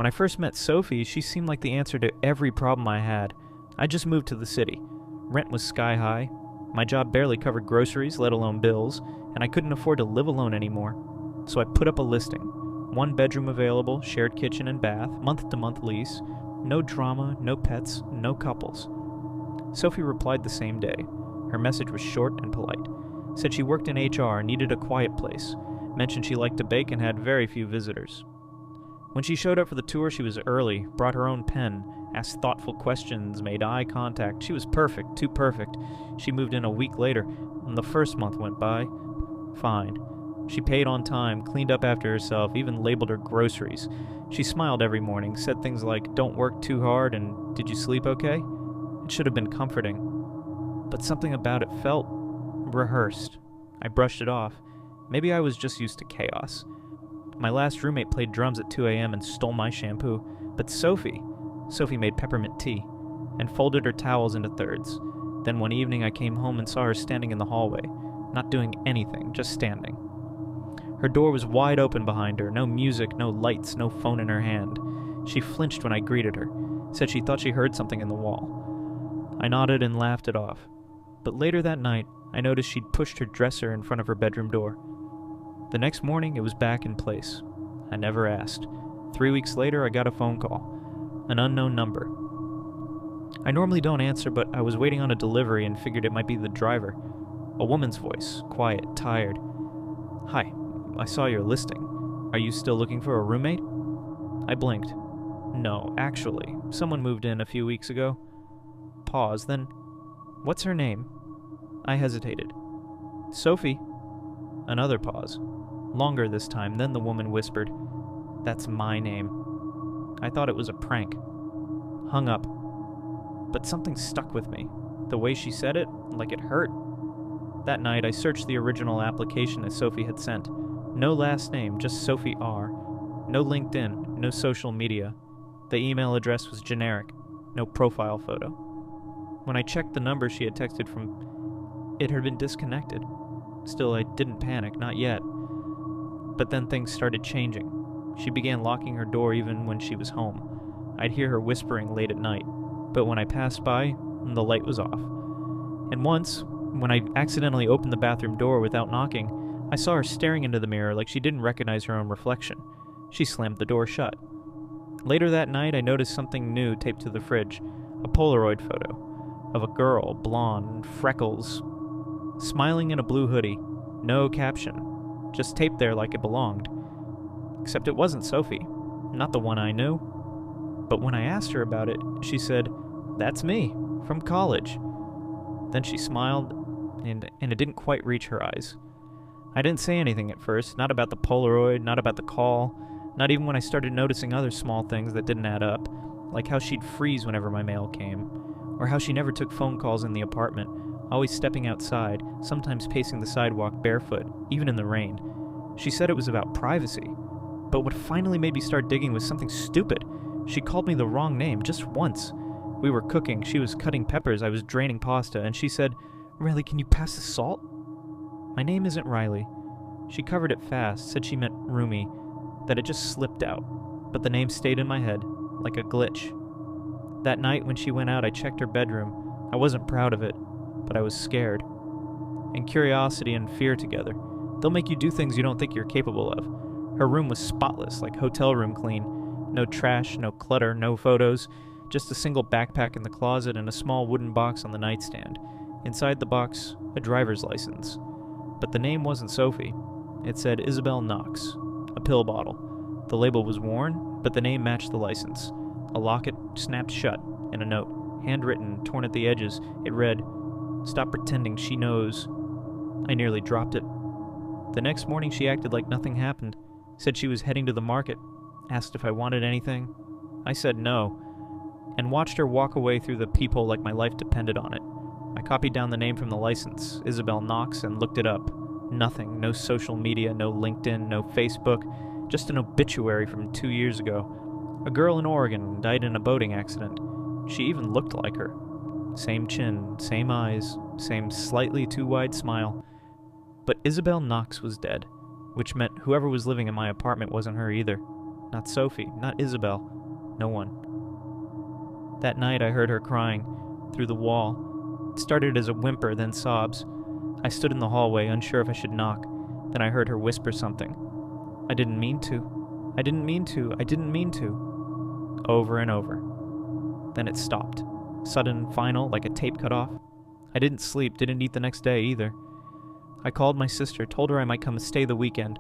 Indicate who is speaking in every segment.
Speaker 1: When I first met Sophie, she seemed like the answer to every problem I had. I just moved to the city. Rent was sky high. My job barely covered groceries, let alone bills, and I couldn't afford to live alone anymore. So I put up a listing. 1 bedroom available, shared kitchen and bath, month-to-month lease. No drama, no pets, no couples. Sophie replied the same day. Her message was short and polite. Said she worked in HR, needed a quiet place. Mentioned she liked to bake and had very few visitors. When she showed up for the tour, she was early, brought her own pen, asked thoughtful questions, made eye contact. She was perfect, too perfect. She moved in a week later, and the first month went by. Fine. She paid on time, cleaned up after herself, even labeled her groceries. She smiled every morning, said things like, "Don't work too hard," and "Did you sleep okay?" It should have been comforting. But something about it felt rehearsed. I brushed it off. Maybe I was just used to chaos. My last roommate played drums at 2 a.m. and stole my shampoo. But Sophie made peppermint tea and folded her towels into thirds. Then one evening I came home and saw her standing in the hallway, not doing anything, just standing. Her door was wide open behind her, no music, no lights, no phone in her hand. She flinched when I greeted her, said she thought she heard something in the wall. I nodded and laughed it off. But later that night, I noticed she'd pushed her dresser in front of her bedroom door. The next morning, it was back in place. I never asked. 3 weeks later, I got a phone call. An unknown number. I normally don't answer, but I was waiting on a delivery and figured it might be the driver. A woman's voice, quiet, tired. "Hi, I saw your listing. Are you still looking for a roommate?" I blinked. "No, actually, someone moved in a few weeks ago." Pause, then, "What's her name?" I hesitated. "Sophie." Another pause. Longer this time, then the woman whispered, "That's my name." I thought it was a prank. Hung up. But something stuck with me. The way she said it, like it hurt. That night, I searched the original application that Sophie had sent. No last name, just Sophie R. No LinkedIn, no social media. The email address was generic. No profile photo. When I checked the number she had texted from, it had been disconnected. Still, I didn't panic, not yet. But then things started changing. She began locking her door even when she was home. I'd hear her whispering late at night, but when I passed by, the light was off. And once, when I accidentally opened the bathroom door without knocking, I saw her staring into the mirror like she didn't recognize her own reflection. She slammed the door shut. Later that night, I noticed something new taped to the fridge. A Polaroid photo of a girl, blonde, freckles, smiling in a blue hoodie. No caption. Just taped there like it belonged. Except it wasn't Sophie. Not the one I knew. But when I asked her about it, she said, "That's me, from college." Then she smiled, and it didn't quite reach her eyes. I didn't say anything at first, not about the Polaroid, not about the call, not even when I started noticing other small things that didn't add up, like how she'd freeze whenever my mail came, or how she never took phone calls in the apartment, always stepping outside, sometimes pacing the sidewalk barefoot, even in the rain. She said it was about privacy. But what finally made me start digging was something stupid. She called me the wrong name, just once. We were cooking, she was cutting peppers, I was draining pasta, and she said, "Riley, can you pass the salt?" My name isn't Riley. She covered it fast, said she meant Rumi, that it just slipped out, but the name stayed in my head, like a glitch. That night when she went out, I checked her bedroom. I wasn't proud of it, but I was scared. And curiosity and fear together. They'll make you do things you don't think you're capable of. Her room was spotless, like hotel room clean. No trash, no clutter, no photos. Just a single backpack in the closet and a small wooden box on the nightstand. Inside the box, a driver's license. But the name wasn't Sophie. It said Isabel Knox, a pill bottle. The label was worn, but the name matched the license. A locket snapped shut, and a note, handwritten, torn at the edges. It read, "Stop pretending she knows." I nearly dropped it. The next morning she acted like nothing happened. Said she was heading to the market. Asked if I wanted anything. I said no, and watched her walk away through the peephole like my life depended on it. I copied down the name from the license, Isabel Knox, and looked it up. Nothing. No social media, no LinkedIn, no Facebook. Just an obituary from 2 years ago. A girl in Oregon died in a boating accident. She even looked like her. Same chin, same eyes, same slightly too wide smile. But Isabel Knox was dead, which meant whoever was living in my apartment wasn't her either. not Sophie, not Isabel. No one. That night I heard her crying through the wall. It started as a whimper, then sobs. I stood in the hallway, unsure if I should knock. Then I heard her whisper something. I didn't mean to. I didn't mean to. I didn't mean to. Over and over. Then it stopped. Sudden, final, like a tape cut off. I didn't sleep, didn't eat the next day either. I called my sister, told her I might come and stay the weekend.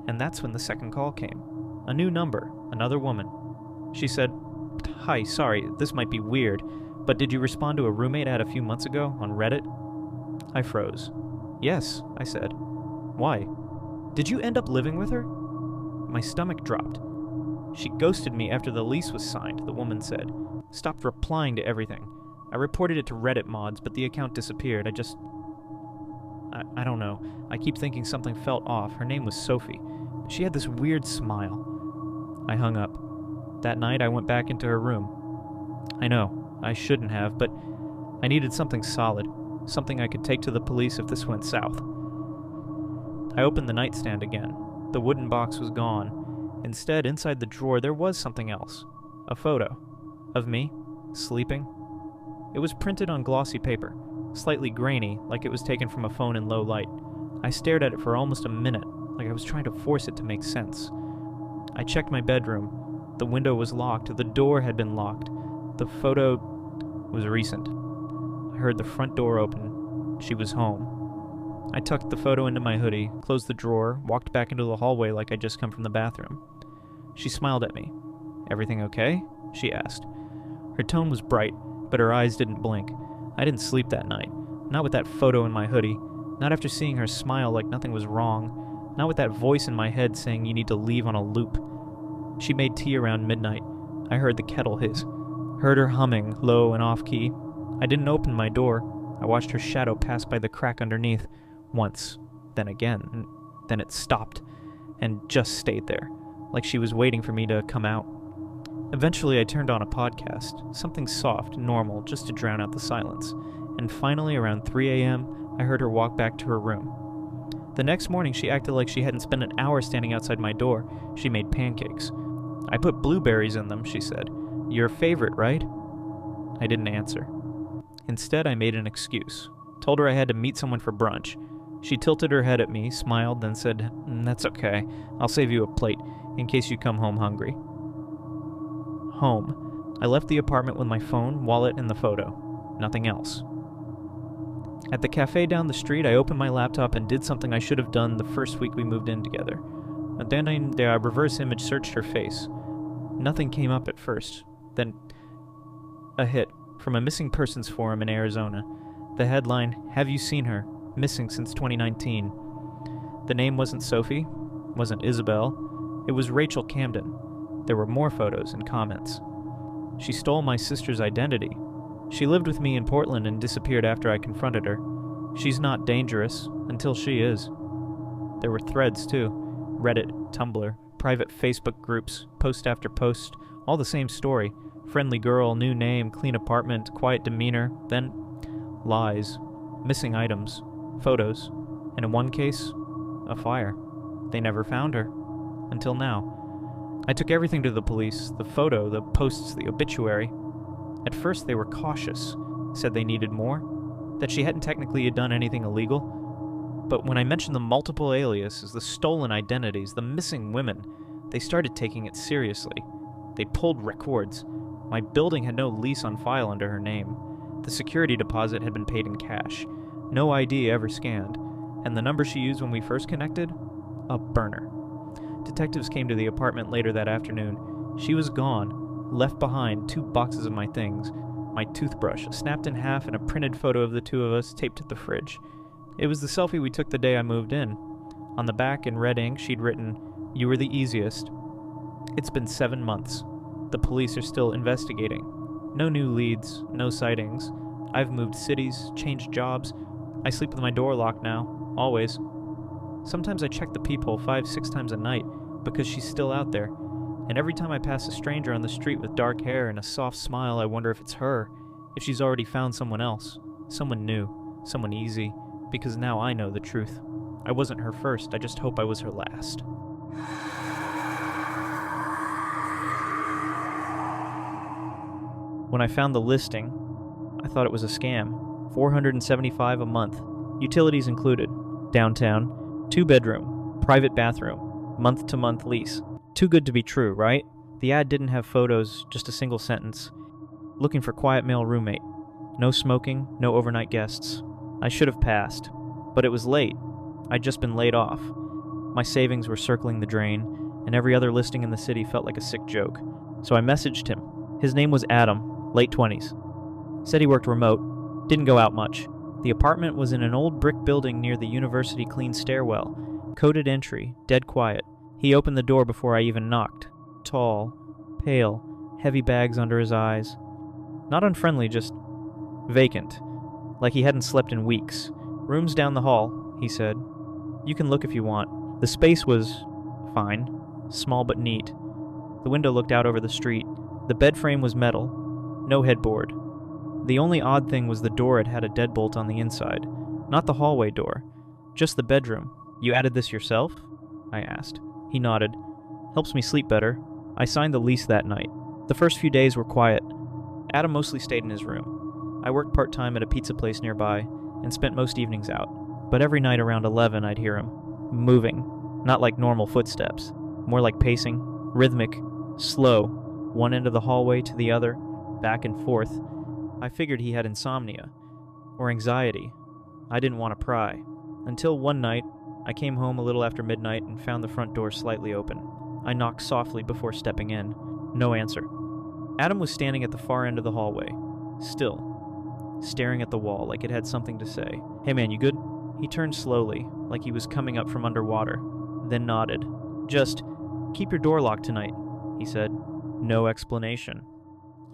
Speaker 1: And that's when the second call came. A new number, another woman. She said, "Hi, sorry, this might be weird, but did you respond to a roommate I had a few months ago on Reddit?" I froze. "Yes," I said. "Why? Did you end up living with her?" My stomach dropped. "She ghosted me after the lease was signed," the woman said. "Stopped replying to everything. I reported it to Reddit mods, but the account disappeared. I don't know. I keep thinking something felt off. Her name was Sophie. She had this weird smile." I hung up. That night I went back into her room. I know, I shouldn't have, but I needed something solid. Something I could take to the police if this went south. I opened the nightstand again. The wooden box was gone. Instead, inside the drawer, there was something else. A photo. Of me, sleeping. It was printed on glossy paper, slightly grainy, like it was taken from a phone in low light. I stared at it for almost a minute, like I was trying to force it to make sense. I checked my bedroom. The window was locked. The door had been locked. The photo was recent. I heard the front door open. She was home. I tucked the photo into my hoodie, closed the drawer, walked back into the hallway like I'd just come from the bathroom. She smiled at me. "Everything okay?" she asked. Her tone was bright, but her eyes didn't blink. I didn't sleep that night. Not with that photo in my hoodie. Not after seeing her smile like nothing was wrong. Not with that voice in my head saying you need to leave on a loop. She made tea around midnight. I heard the kettle hiss. Heard her humming, low and off-key. I didn't open my door. I watched her shadow pass by the crack underneath. Once. Then again. Then it stopped. And just stayed there. Like she was waiting for me to come out. Eventually I turned on a podcast. Something soft, normal, just to drown out the silence. And finally, around 3 a.m., I heard her walk back to her room. The next morning, she acted like she hadn't spent an hour standing outside my door. She made pancakes. "I put blueberries in them," she said. "Your favorite, right?" I didn't answer. Instead, I made an excuse. Told her I had to meet someone for brunch. She tilted her head at me, smiled, then said, "That's okay. I'll save you a plate, in case you come home hungry." Home. I left the apartment with my phone, wallet, and the photo. Nothing else. At the cafe down the street, I opened my laptop and did something I should have done the first week we moved in together. Then I reverse image searched her face. Nothing came up at first. Then a hit from a missing persons forum in Arizona. The headline, "Have you seen her? Missing since 2019. The name wasn't Sophie, wasn't Isabel. It was Rachel Camden. There were more photos and comments. She stole my sister's identity. She lived with me in Portland and disappeared after I confronted her. She's not dangerous, until she is. There were threads, too. Reddit, Tumblr, private Facebook groups, post after post, all the same story. Friendly girl, new name, clean apartment, quiet demeanor, then lies, missing items, photos, and in one case, a fire. They never found her. Until now. I took everything to the police, the photo, the posts, the obituary. At first they were cautious, said they needed more, that she hadn't technically done anything illegal. But when I mentioned the multiple aliases, the stolen identities, the missing women, they started taking it seriously. They pulled records. My building had no lease on file under her name. The security deposit had been paid in cash. No ID ever scanned. And the number she used when we first connected? A burner. Detectives came to the apartment later that afternoon. She was gone, left behind 2 boxes of my things, my toothbrush, snapped in half, and a printed photo of the two of us taped to the fridge. It was the selfie we took the day I moved in. On the back, in red ink, she'd written, "You were the easiest." It's been 7 months. The police are still investigating. No new leads, no sightings. I've moved cities, changed jobs. I sleep with my door locked now, always. Sometimes I check the peephole 5-6 times a night, because she's still out there. And every time I pass a stranger on the street with dark hair and a soft smile, I wonder if it's her, if she's already found someone else, someone new, someone easy, because now I know the truth. I wasn't her first, I just hope I was her last. When I found the listing, I thought it was a scam. $475 a month, utilities included. Downtown, 2-bedroom, private bathroom, month-to-month lease. Too good to be true, right? The ad didn't have photos, just a single sentence. Looking for quiet male roommate. No smoking, no overnight guests. I should have passed, but it was late. I'd just been laid off. My savings were circling the drain, and every other listing in the city felt like a sick joke. So I messaged him. His name was Adam, late 20s. Said he worked remote, didn't go out much. The apartment was in an old brick building near the university clean stairwell. Coded entry, dead quiet. He opened the door before I even knocked. Tall, pale, heavy bags under his eyes. Not unfriendly, just vacant. Like he hadn't slept in weeks. Room's down the hall, he said. You can look if you want. The space was fine. Small but neat. The window looked out over the street. The bed frame was metal. No headboard. The only odd thing was the door had a deadbolt on the inside. Not the hallway door. Just the bedroom. You added this yourself? I asked. He nodded. Helps me sleep better. I signed the lease that night. The first few days were quiet. Adam mostly stayed in his room. I worked part-time at a pizza place nearby and spent most evenings out. But every night around 11 I'd hear him. Moving. Not like normal footsteps. More like pacing. Rhythmic. Slow. One end of the hallway to the other. Back and forth. I figured he had insomnia. Or anxiety. I didn't want to pry. Until one night, I came home a little after midnight and found the front door slightly open. I knocked softly before stepping in. No answer. Adam was standing at the far end of the hallway. Still. Staring at the wall like it had something to say. Hey man, you good? He turned slowly, like he was coming up from underwater. Then nodded. Just, keep your door locked tonight, he said. No explanation.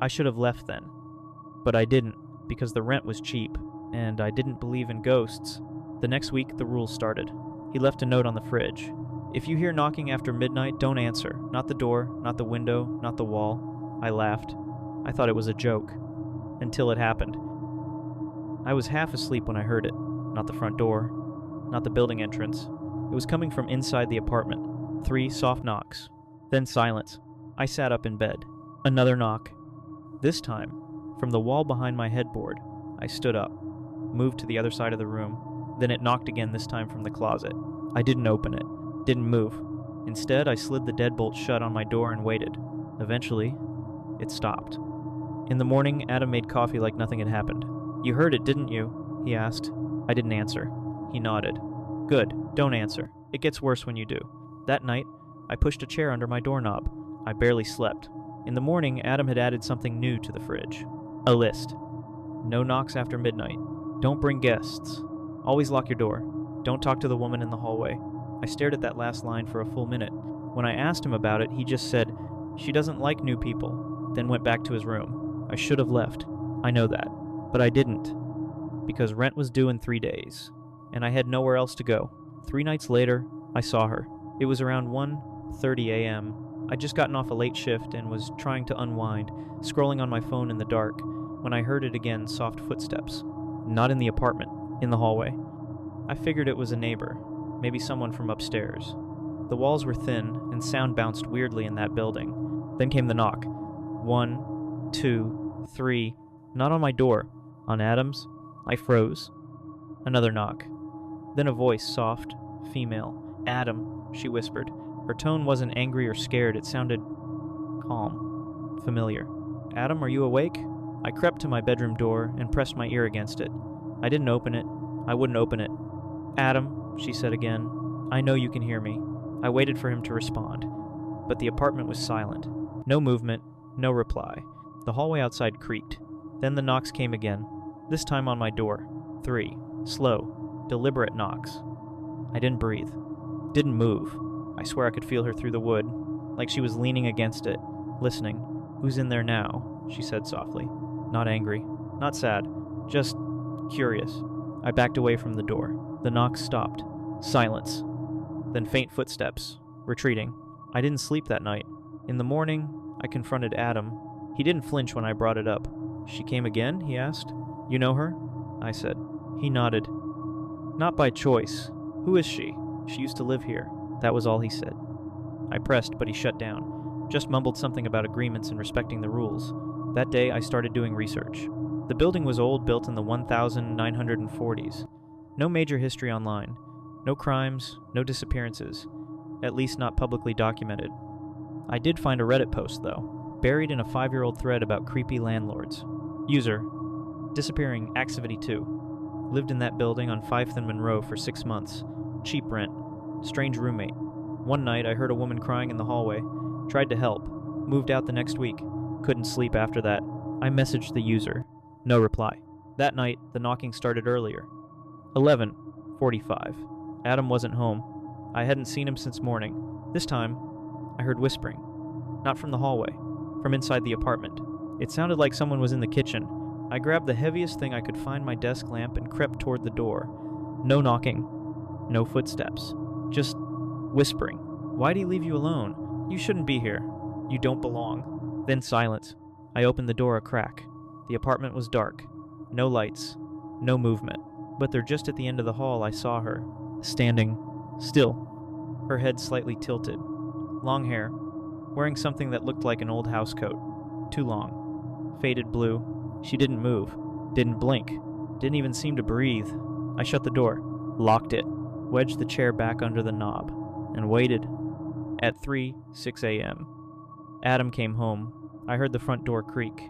Speaker 1: I should have left then. But I didn't, because the rent was cheap, and I didn't believe in ghosts. The next week, the rules started. He left a note on the fridge. If you hear knocking after midnight, don't answer. Not the door, not the window, not the wall. I laughed. I thought it was a joke. Until it happened. I was half asleep when I heard it. Not the front door. Not the building entrance. It was coming from inside the apartment. 3 soft knocks. Then silence. I sat up in bed. Another knock. This time, from the wall behind my headboard, I stood up, moved to the other side of the room. Then it knocked again, this time from the closet. I didn't open it. Didn't move. Instead, I slid the deadbolt shut on my door and waited. Eventually, it stopped. In the morning, Adam made coffee like nothing had happened. You heard it, didn't you? He asked. I didn't answer. He nodded. Good, don't answer. It gets worse when you do. That night, I pushed a chair under my doorknob. I barely slept. In the morning, Adam had added something new to the fridge. A list. No knocks after midnight. Don't bring guests. Always lock your door. Don't talk to the woman in the hallway. I stared at that last line for a full minute. When I asked him about it, he just said, she doesn't like new people, then went back to his room. I should have left. I know that. But I didn't. Because rent was due in 3 days, and I had nowhere else to go. 3 nights later, I saw her. It was around 1:30 a.m. I'd just gotten off a late shift and was trying to unwind, scrolling on my phone in the dark, when I heard it again, soft footsteps. Not in the apartment, in the hallway. I figured it was a neighbor, maybe someone from upstairs. The walls were thin, and sound bounced weirdly in that building. Then came the knock. 1, 2, 3. Not on my door. On Adam's. I froze. Another knock. Then a voice, soft, female. Adam, she whispered. Her tone wasn't angry or scared, it sounded calm, familiar. Adam, are you awake? I crept to my bedroom door and pressed my ear against it. I didn't open it. I wouldn't open it. Adam, she said again, I know you can hear me. I waited for him to respond, but the apartment was silent. No movement, no reply. The hallway outside creaked. Then the knocks came again, this time on my door. 3. Slow, deliberate knocks. I didn't breathe. Didn't move. I swear I could feel her through the wood, like she was leaning against it, listening. Who's in there now? She said softly. Not angry. Not sad. Just curious. I backed away from the door. The knocks stopped. Silence. Then faint footsteps. Retreating. I didn't sleep that night. In the morning, I confronted Adam. He didn't flinch when I brought it up. She came again? He asked. You know her? I said. He nodded. Not by choice. Who is she? She used to live here. That was all he said. I pressed, but he shut down. Just mumbled something about agreements and respecting the rules. That day, I started doing research. The building was old, built in the 1940s. No major history online. No crimes, no disappearances. At least not publicly documented. I did find a Reddit post, though, buried in a 5-year-old thread about creepy landlords. User: disappearing activity 2. Lived in that building on 5th and Monroe for 6 months. Cheap rent. Strange roommate. One night I heard a woman crying in the hallway. Tried to help. Moved out the next week. Couldn't sleep after that. I messaged the user. No reply. That night, the knocking started earlier. 11:45. Adam wasn't home. I hadn't seen him since morning. This time, I heard whispering. Not from the hallway. From inside the apartment. It sounded like someone was in the kitchen. I grabbed the heaviest thing I could find, my desk lamp, and crept toward the door. No knocking. No footsteps. Just whispering. Why'd he leave you alone? You shouldn't be here. You don't belong. Then silence. I opened the door a crack. The apartment was dark. No lights. No movement. But there, just at the end of the hall, I saw her. Standing still. Her head slightly tilted. Long hair. Wearing something that looked like an old housecoat. Too long. Faded blue. She didn't move. Didn't blink. Didn't even seem to breathe. I shut the door. Locked it. Wedged the chair back under the knob. And waited. At 3:06 a.m. Adam came home. I heard the front door creak.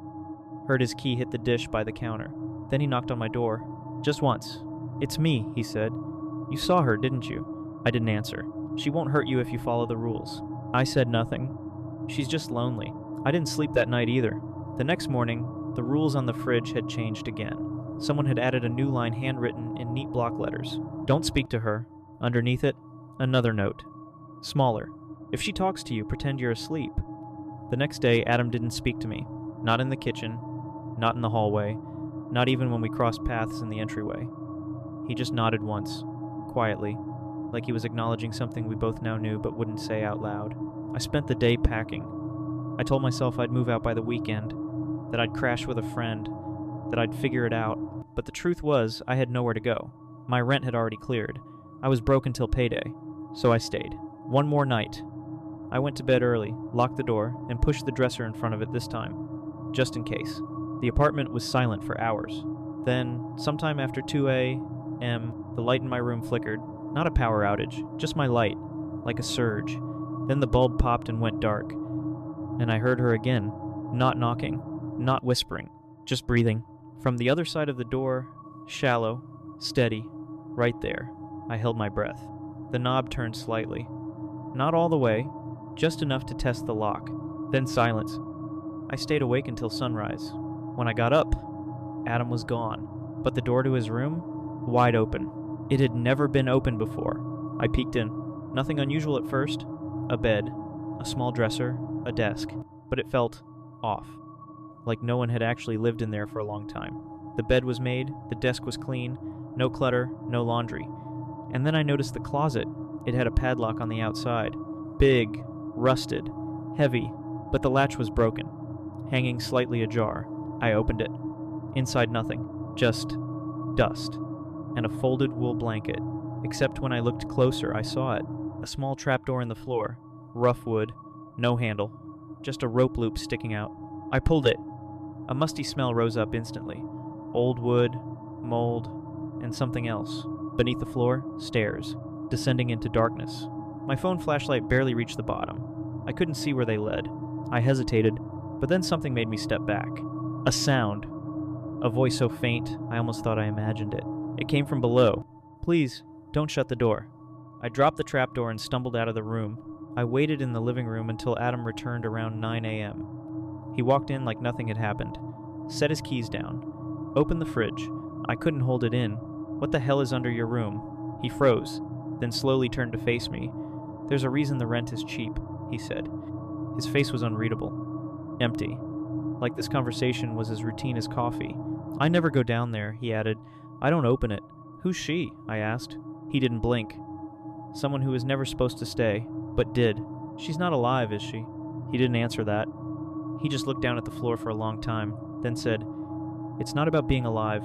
Speaker 1: Heard his key hit the dish by the counter. Then he knocked on my door. Just once. "It's me," he said. "You saw her, didn't you?" I didn't answer. "She won't hurt you if you follow the rules." I said nothing. "She's just lonely." I didn't sleep that night either. The next morning, the rules on the fridge had changed again. Someone had added a new line handwritten in neat block letters. "Don't speak to her." Underneath it, another note. Smaller. "If she talks to you, pretend you're asleep." The next day, Adam didn't speak to me. Not in the kitchen, not in the hallway, not even when we crossed paths in the entryway. He just nodded once, quietly, like he was acknowledging something we both now knew but wouldn't say out loud. I spent the day packing. I told myself I'd move out by the weekend, that I'd crash with a friend, that I'd figure it out, but the truth was I had nowhere to go. My rent had already cleared. I was broke until payday, so I stayed. One more night. I went to bed early, locked the door, and pushed the dresser in front of it this time, just in case. The apartment was silent for hours. Then, sometime after 2 a.m., the light in my room flickered. Not a power outage, just my light, like a surge. Then the bulb popped and went dark. And I heard her again, not knocking, not whispering, just breathing. From the other side of the door, shallow, steady, right there. I held my breath. The knob turned slightly. Not all the way, just enough to test the lock. Then silence. I stayed awake until sunrise. When I got up, Adam was gone, but the door to his room, wide open. It had never been opened before. I peeked in. Nothing unusual at first. A bed, a small dresser, a desk, but it felt off, like no one had actually lived in there for a long time. The bed was made, the desk was clean, no clutter, no laundry. And then I noticed the closet. It had a padlock on the outside. Big, rusted, heavy, but the latch was broken, hanging slightly ajar. I opened it. Inside nothing, just dust, and a folded wool blanket. Except when I looked closer, I saw it. A small trapdoor in the floor, rough wood, no handle, just a rope loop sticking out. I pulled it. A musty smell rose up instantly. Old wood, mold, and something else. Beneath the floor, stairs, descending into darkness. My phone flashlight barely reached the bottom. I couldn't see where they led. I hesitated, but then something made me step back. A sound. A voice so faint, I almost thought I imagined it. It came from below. "Please, don't shut the door." I dropped the trapdoor and stumbled out of the room. I waited in the living room until Adam returned around 9 a.m. He walked in like nothing had happened, set his keys down, opened the fridge. I couldn't hold it in. "What the hell is under your room?" He froze, then slowly turned to face me. "There's a reason the rent is cheap," he said. His face was unreadable. Empty. Like this conversation was as routine as coffee. "I never go down there," he added. "I don't open it." "Who's she?" I asked. He didn't blink. "Someone who was never supposed to stay, but did." "She's not alive, is she?" He didn't answer that. He just looked down at the floor for a long time, then said, "It's not about being alive.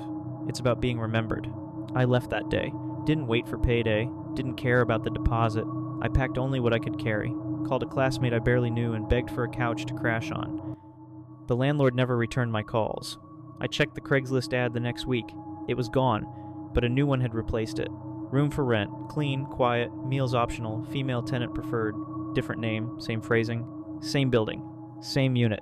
Speaker 1: It's about being remembered." I left that day. Didn't wait for payday. Didn't care about the deposit. I packed only what I could carry. Called a classmate I barely knew and begged for a couch to crash on. The landlord never returned my calls. I checked the Craigslist ad the next week. It was gone, but a new one had replaced it. Room for rent, clean, quiet, meals optional, female tenant preferred, different name, same phrasing, same building, same unit.